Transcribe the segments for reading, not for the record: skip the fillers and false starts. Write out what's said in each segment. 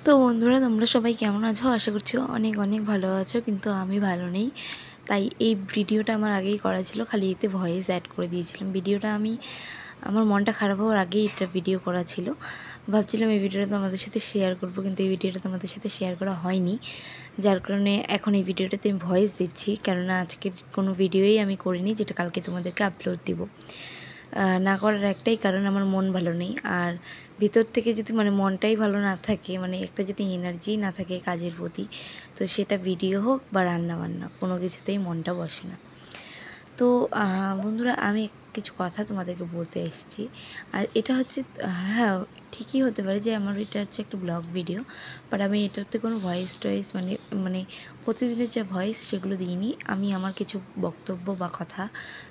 তো বন্ধুরা, তোমরা সবাই কেমন আছো? আশা করছি অনেক অনেক ভালো আছো, কিন্তু আমি ভালো নেই। তাই এই ভিডিওটা আমার আগেই করা ছিল, খালি এতে ভয়েস অ্যাড করে দিয়েছিলাম। ভিডিওটা আমার মনটা খারাপ হওয়ার আগেই এটা ভিডিও করা ছিল। ভাবছিলাম এই ভিডিওটা তোমাদের সাথে শেয়ার করব, কিন্তু এই ভিডিওটা তোমাদের সাথে শেয়ার করা হয়নি। যার কারণে এখন এই ভিডিওটাতে আমি ভয়েস দিচ্ছি, কেননা আজকের কোনো ভিডিওই আমি করিনি যেটা কালকে তোমাদেরকে আপলোড দিব। না করার একটাই কারণ, আমার মন ভালো নেই। আর ভিতর থেকে যদি মনটাই ভালো না থাকে, একটা যদি এনার্জি না থাকে কাজের প্রতি, তো সেটা ভিডিও হোক বা রান্নাবান্না, কোনো কিছুতেই মনটা বসে না। তো বন্ধুরা, আমি কিছু কথা তোমাদেরকে বলতে এসেছি। আর এটা হচ্ছে, হ্যাঁ, ঠিকই হতে পারে যে আমার এটা হচ্ছে একটা ব্লগ ভিডিও, বাট আমি এটাতে কোনো ভয়েস টয়েস মানে প্রতিদিনের যে ভয়েস সেগুলো দিইনি। আমি আমার কিছু বক্তব্য বা কথা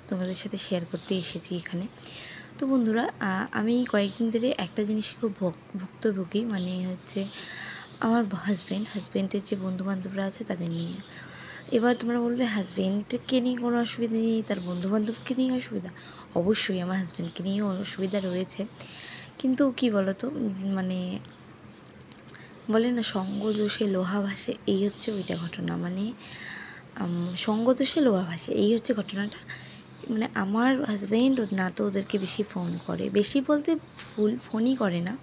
তোমাদের সাথে শেয়ার করতে এসেছি এখানে। তো বন্ধুরা, আমি কয়েকদিন ধরে একটা জিনিসে খুব ভুক্তভোগী, হচ্ছে আমার হাজব্যান্ডের যে বন্ধুবান্ধবরা আছে তাদের নিয়ে। এবার তোমরা বলবে, হাজব্যান্ডকে নিয়ে কোনো অসুবিধা নেই, তার বন্ধুবান্ধবকে নিয়ে অসুবিধা? অবশ্যই আমার হাজব্যান্ডকে নিয়েও অসুবিধা রয়েছে, কিন্তু কি বলো তো, বলে না, সঙ্গ দোষে লোহা ভাসে, এই হচ্ছে ওইটা ঘটনা। সঙ্গ দোষে লোহা ভাসে, এই হচ্ছে ঘটনাটা। আমার হাজব্যান্ড না তো ওদেরকে বেশি ফোন করে, বেশি বলতে ফুল ফোনই করে না।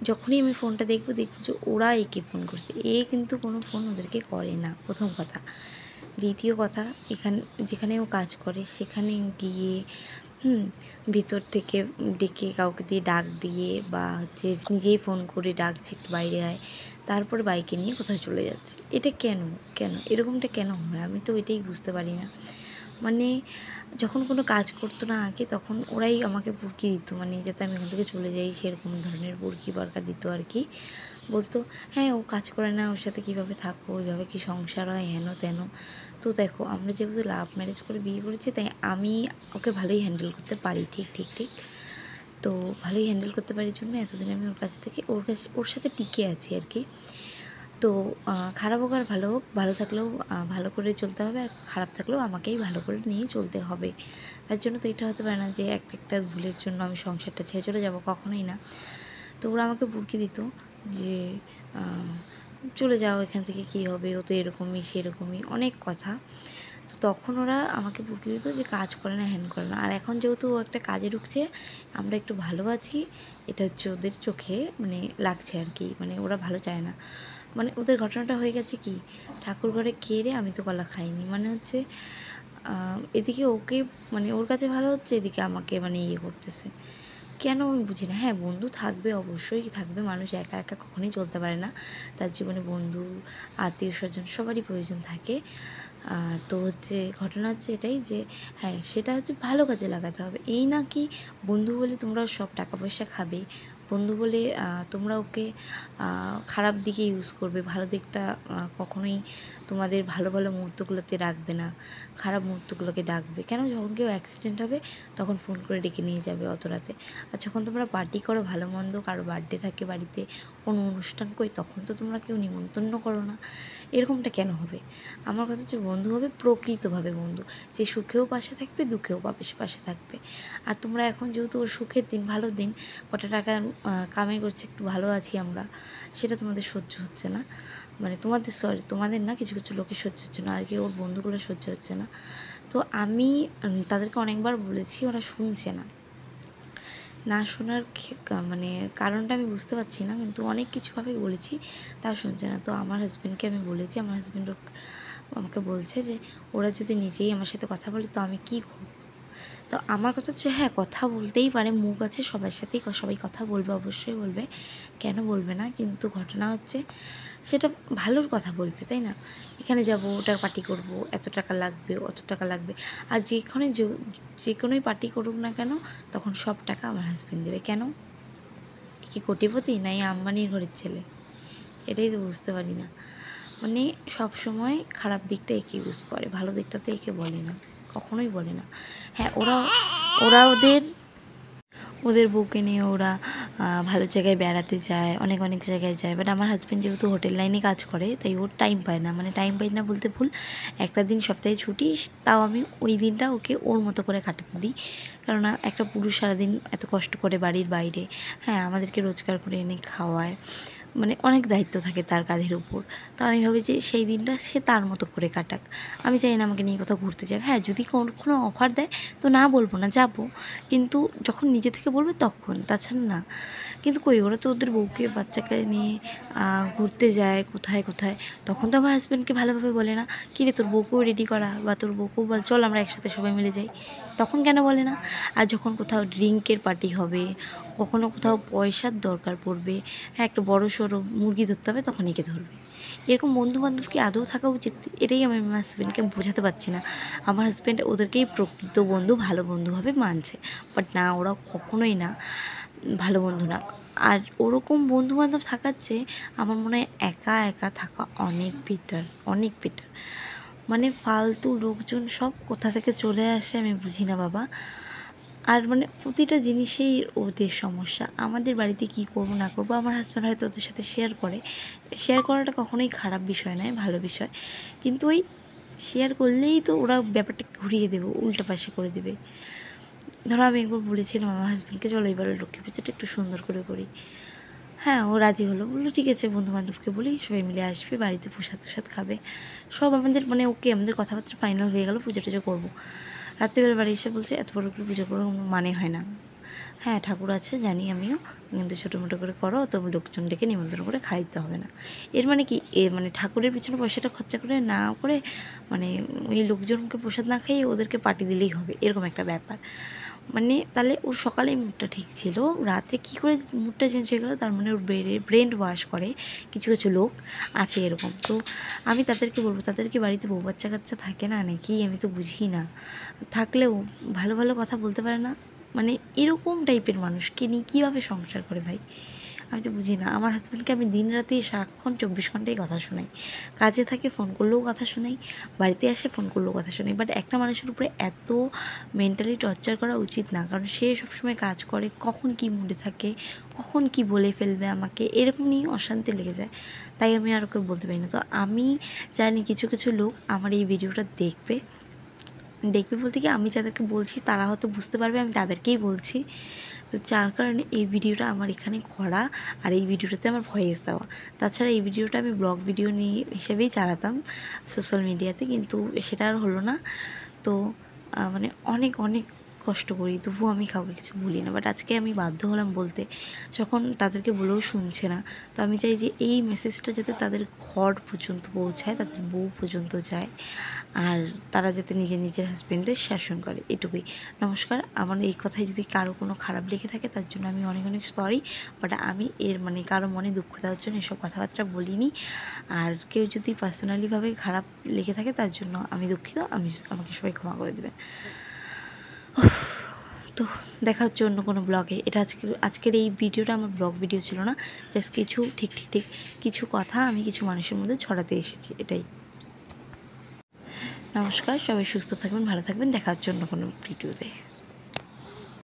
যখনই আমি ফোনটা দেখবো যে ওরা একে ফোন করছে, কিন্তু কোনো ফোন ওদেরকে করে না, প্রথম কথা। দ্বিতীয় কথা, যেখানে ও কাজ করে সেখানে গিয়ে ভিতর থেকে ডেকে কাউকে দিয়ে ডাক দিয়ে বা হচ্ছে নিজেই ফোন করে ডাকছে একটু বাইরে আয়, তারপরে বাইকে নিয়ে কোথাও চলে যাচ্ছে। এটা কেন কেন এরকমটা কেন হয়? আমি তো এটাই বুঝতে পারি না। যখন কোনো কাজ করতো না আগে, তখন ওরাই আমাকে বুরকি দিত, যাতে আমি এখান থেকে চলে যাই, সেরকম ধরনের বুরকি বরকা দিত আর কি। বলতো, হ্যাঁ, ও কাজ করে না, ওর সাথে কীভাবে থাকো, ওইভাবে কি সংসার হয়, হেন তেন। তো দেখো, আমরা যেহেতু লাভ ম্যারেজ করে বিয়ে করেছি, তাই আমি ওকে ভালোই হ্যান্ডেল করতে পারি। ঠিক। তো ভালোই হ্যান্ডেল করতে পারি জন্য এতদিন আমি ওর সাথে টিকে আছি আর কি। তো খারাপ হোক আর ভালো হোক, ভালো থাকলেও ভালো করে চলতে হবে, আর খারাপ থাকলেও আমাকেই ভালো করে নিয়ে চলতে হবে। তার জন্য তো এটা হতে পারে না যে একটা ভুলের জন্য আমি সংসারটা ছেড়ে চলে যাব, কখনোই না। তো ওরা আমাকে বুরকি দিত যে চলে যাও এখান থেকে, কী হবে, ও তো এরকমই সেরকমই, অনেক কথা। তো তখন ওরা আমাকে বুরকি দিত যে কাজ করে না, হ্যান করে না। আর এখন যেহেতু ও একটা কাজে ঢুকছে, আমরা একটু ভালো আছি, এটা হচ্ছে ওদের চোখে লাগছে আর কি। ওরা ভালো চায় না। ওদের ঘটনাটা হয়ে গেছে কি, ঠাকুর ঘরে খেয়ে রে আমি তো কলা খাইনি, হচ্ছে এদিকে ওকে ওর কাছে ভালো হচ্ছে, এদিকে আমাকে ইয়ে করতেছে। কেন আমি বুঝি না। হ্যাঁ, বন্ধু থাকবে, অবশ্যই থাকবে, মানুষ একা একা কখনোই চলতে পারে না। তার জীবনে বন্ধু, আত্মীয় স্বজন সবারই প্রয়োজন থাকে। তো ঘটনা হচ্ছে এটাই যে, হ্যাঁ, সেটা হচ্ছে ভালো কাজে লাগাতে হবে। এই না কি বন্ধু বলে তোমরা সব টাকা পয়সা খাবে, বন্ধু বলে তোমরা ওকে খারাপ দিকে ইউজ করবে, ভালো দিকটা কখনোই তোমাদের ভালো ভালো মুহূর্তগুলোতে রাখবে না, খারাপ মুহূর্তগুলোকে ডাকবে কেন? যখন কেউ অ্যাক্সিডেন্ট হবে তখন ফোন করে ডেকে নিয়ে যাবে অত রাতে। আর যখন তোমরা পার্টি করো, ভালো মন্দ, কারো বার্থডে থাকে বাড়িতে, কোনো অনুষ্ঠান করি, তখন তো তোমরা কেউ নিমন্ত্রণ করো না। এরকমটা কেন হবে? আমার কথা হচ্ছে, বন্ধু হবে প্রকৃতভাবে বন্ধু, যে সুখেও পাশে থাকবে, দুঃখেও পাশে থাকবে। আর তোমরা এখন যেহেতু ওর সুখের দিন, ভালো দিন, কটা টাকা কামাই করছে, একটু ভালো আছি আমরা, সেটা তোমাদের সহ্য হচ্ছে না। তোমাদের না, কিছু কিছু লোকের সহ্য হচ্ছে না আর কি, ওর বন্ধুগুলো সহ্য হচ্ছে না। তো আমি তাদেরকে অনেকবার বলেছি, ওরা শুনছে না। না শোনার কারণটা আমি বুঝতে পারছি না, কিন্তু অনেক কিছুভাবেই বলেছি, তাও শুনছে না। তো আমার হাজব্যান্ডকে আমি বলেছি, আমার হাজব্যান্ড আমাকে বলছে যে ওরা যদি নিজেই আমার সাথে কথা বলে তো আমি কী করব? তো আমার কথা হচ্ছে, হ্যাঁ, কথা বলতেই পারে, মুখ আছে, সবার সাথেই সবাই কথা বলবে, অবশ্যই বলবে, কেন বলবে না? কিন্তু ঘটনা হচ্ছে, সেটা ভালোর কথা বলবে, তাই না? এখানে যাব, ওটার পার্টি করব, এত টাকা লাগবে, অত টাকা লাগবে। আর যে কোনোই পার্টি করুক না কেন, তখন সব টাকা আমার হাজব্যান্ড দেবে। কেন? কি কোটিপতি, না এই আম্বানির ঘরের ছেলে? এটাই তো বুঝতে পারি না। সব সময় খারাপ দিকটা একে ইউজ করে, ভালো দিকটাতে একে বলে না, কখনোই বলে না। হ্যাঁ, ওরা ওদের বউকে নিয়ে ওরা ভালো জায়গায় বেড়াতে যায়, অনেক অনেক জায়গায় যায়। বাট আমার হাজব্যান্ড যেহেতু হোটেল লাইনে কাজ করে, তাই ওর টাইম পায় না। টাইম পাই না বলতে ভুল, একটা দিন সপ্তাহে ছুটি, তাও আমি ওই দিনটা ওকে ওর মতো করে কাটাতে দিই। কেননা একটা পুরুষ সারাদিন এত কষ্ট করে বাড়ির বাইরে, হ্যাঁ, আমাদেরকে রোজগার করে এনে খাওয়ায়, মানে অনেক দায়িত্ব থাকে তার কাঁধের উপর। তো আমি ভাবি যে সেই দিনটা সে তার মতো করে কাটাক। আমি চাই না আমাকে নিয়ে কোথাও ঘুরতে যাক। হ্যাঁ, যদি কোনো অফার দেয় তো না বলবো না, যাবো। কিন্তু যখন নিজে থেকে বলবে তখন, তাছাড়া না। কিন্তু কই, ওরা তো ওদের বউকে বাচ্চাকে নিয়ে ঘুরতে যায় কোথায় কোথায়, তখন তো আমার হাজব্যান্ডকে ভালোভাবে বলে না, কী রে তোর বউকেও রেডি করা, বা তোর বউকেও বল চল আমরা একসাথে সবাই মিলে যাই, তখন কেন বলে না? আর যখন কোথাও ড্রিঙ্কের পার্টি হবে, কখনো কোথাও পয়সার দরকার পড়বে, হ্যাঁ একটা বড় সড়ো মুরগি ধরতে হবে, তখন একে ধরবে। এরকম বন্ধুবান্ধব কি আদৌ থাকা উচিত? এটাই আমি আমার হাজব্যান্ডকে বোঝাতে পারছি না। আমার হাজব্যান্ড ওদেরকেই প্রকৃত বন্ধু, ভালো বন্ধুভাবে মানছে, বাট না, ওরা কখনোই না, ভালো বন্ধু না। আর ওরকম বন্ধুবান্ধব থাকার চেয়ে আমার মনে হয় একা একা থাকা অনেক বেটার, অনেক বেটার। মানে ফালতু লোকজন সব কোথা থেকে চলে আসে আমি বুঝি না বাবা। আর মানে প্রতিটা জিনিসেই ওদের সমস্যা। আমাদের বাড়িতে কী করবো না করবো আমার হাজব্যান্ড হয়তো ওদের সাথে শেয়ার করে। শেয়ার করাটা কখনোই খারাপ বিষয় নয়, ভালো বিষয়। কিন্তু ওই শেয়ার করলেই তো ওরা ব্যাপারটা ঘুরিয়ে দেবে, উল্টো পাশে করে দেবে। ধরো আমি একবার বলেছিলাম আমার হাজব্যান্ডকে, চলো এবারে লক্ষ্মী পুজোটা একটু সুন্দর করে করি। হ্যাঁ, ও রাজি হলো, বললো ঠিক আছে, বন্ধুবান্ধবকে বলি সবাই মিলে আসবে, বাড়িতে প্রসাদ টসাদ খাবে। সব আমাদের মানে ওকে, আমাদের কথাবার্তা ফাইনাল হয়ে গেলো, পুজো টুজো করবো। রাত্রিবেলা বাড়ি এসে বলছে এত বড় করে পুজো করার কোনো মানে হয় না। হ্যাঁ, ঠাকুর আছে জানি আমিও, কিন্তু ছোটো মোটো করে করো, তবু লোকজন ডেকে নিমন্ত্রণ করে খাইতে হবে না। এর মানে কি, মানে ঠাকুরের পিছনে পয়সাটা খরচা করে না করে, মানে ওই লোকজনকে প্রসাদ না খাইয়ে ওদেরকে পার্টি দিলেই হবে, এরকম একটা ব্যাপার। মানে তাহলে ওর সকালেই মুডটা ঠিক ছিল, রাত্রে কী করে মুডটা চেঞ্জ হয়ে গেলো, তার মানে ওর ব্রেন ওয়াশ করে কিছু কিছু লোক আছে এরকম। তো আমি তাদেরকে বলবো, তাদের কি বাড়িতে বউ বাচ্চা কাচ্চা থাকে না নাকি, আমি তো বুঝি না। থাকলেও ভালো ভালো কথা বলতে পারে না, মানে এরকম টাইপের মানুষকে নিয়ে কীভাবে সংসার করে ভাই, আমি তো বুঝি না। আমার হাজব্যান্ডকে আমি দিন রাতে সারাক্ষণ 24 ঘন্টাই কথা শোনাই, কাজে থাকে ফোন করলেও কথা শোনাই, বাড়িতে আসে ফোন করলেও কথা শোনাই। বাট একটা মানুষের উপরে এত মেন্টালি টর্চার করা উচিত না, কারণ সে সবসময় কাজ করে, কখন কী মুডে থাকে, কখন কি বলে ফেলবে আমাকে, এরকম নিয়ে অশান্তি লেগে যায়। তাই আমি আর ওকে বলতে পারি না। তো আমি জানি কিছু কিছু লোক আমার এই ভিডিওটা দেখবে, দেখবে বলতে কি, আমি যাদেরকে বলছি তারা হয়তো বুঝতে পারবে আমি তাদেরকেই বলছি। তো যার কারণে এই ভিডিওটা আমার এখানে করা, আর এই ভিডিওটাতে আমার ভয়েস দেওয়া। তাছাড়া এই ভিডিওটা আমি ব্লগ ভিডিও নিয়ে হিসেবেই চালাতাম সোশ্যাল মিডিয়াতে, কিন্তু সেটা আর হলো না। তো মানে অনেক অনেক কষ্ট করি, তবুও আমি কাউকে কিছু বলি না। বাট আজকে আমি বাধ্য হলাম বলতে, যখন তাদেরকে বলেও শুনছে না। তো আমি চাই যে এই মেসেজটা যাতে তাদের ঘর পর্যন্ত পৌঁছায়, তাদের বউ পর্যন্ত যায়, আর তারা যাতে নিজের নিজের হাজব্যান্ডের শাসন করে, এটুকুই। নমস্কার। আমার এই কথায় যদি কারো কোনো খারাপ লেগে থাকে তার জন্য আমি অনেক অনেক সরি। বাট আমি এর মানে কারো মনে দুঃখ দেওয়ার জন্য এসব কথাবার্তা বলিনি। আর কেউ যদি পার্সোনালিভাবে খারাপ লেগে থাকে তার জন্য আমি দুঃখিত, আমাকে সবাই ক্ষমা করে দেবেন। তো দেখা হচ্ছে অন্য কোনো ব্লগে। এটা আজকের এই ভিডিওটা আমার ব্লগ ভিডিও ছিল না, জাস্ট কিছু ঠিক কিছু কথা আমি কিছু মানুষের মধ্যে ছড়াতে এসেছি, এটাই। নমস্কার, সবাই সুস্থ থাকবেন, ভালো থাকবেন, দেখা হচ্ছে অন্য কোনো ভিডিওতে।